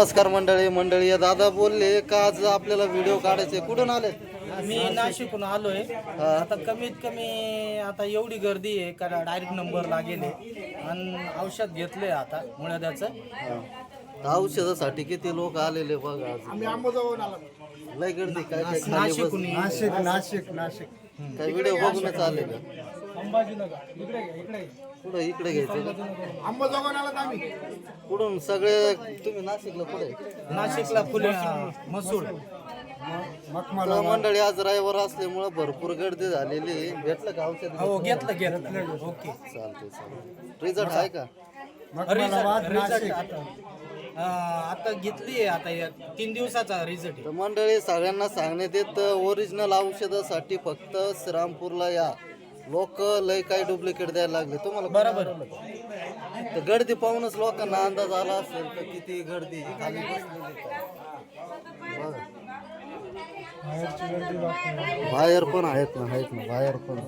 नमस्कार मंडळी या दादा बोलले का आज आपल्याला व्हिडिओ काढायचे. कुठून आले? मी नाशिकहून आलोय. आता कमीत कमी आता एवढी गर्दी आहे का डायरेक्ट नंबर लागेल आणि औषध घेतले आता मुळ्याचं. औषधासाठी किती लोक आलेले बघा आज. लय गर्दी. काय काय नाशिकहून नाशिक काय व्हिडिओ बघूनच आले का? संभाजीनगर कुठं इकडे घ्यायचं का? कुठून सगळे तुम्ही नाशिकला कुठे? नाशिकला फुले मसूर. तर मंडळी आज रविवार असल्यामुळे भरपूर गर्दी झालेली. भेटलं का औषध? हो घेतलं ओके. चालते. रिझल्ट आहे का? रिझल्ट आता घेतली आता 3 दिवसाचा रिझल्ट. तर मंडळी सगळ्यांना सांगण्यात येत ओरिजिनल औषधासाठी फक्त श्रीरामपूरला या. लोक लय काही डुप्लिकेट द्यायला लागले तुम्हाला बरोबर. तर गर्दी पाहूनच लोकांना अंदाज आला असेल तर किती गर्दी खाली बसलेली. बघा. बाहेर पण आहेत ना बाहेर पण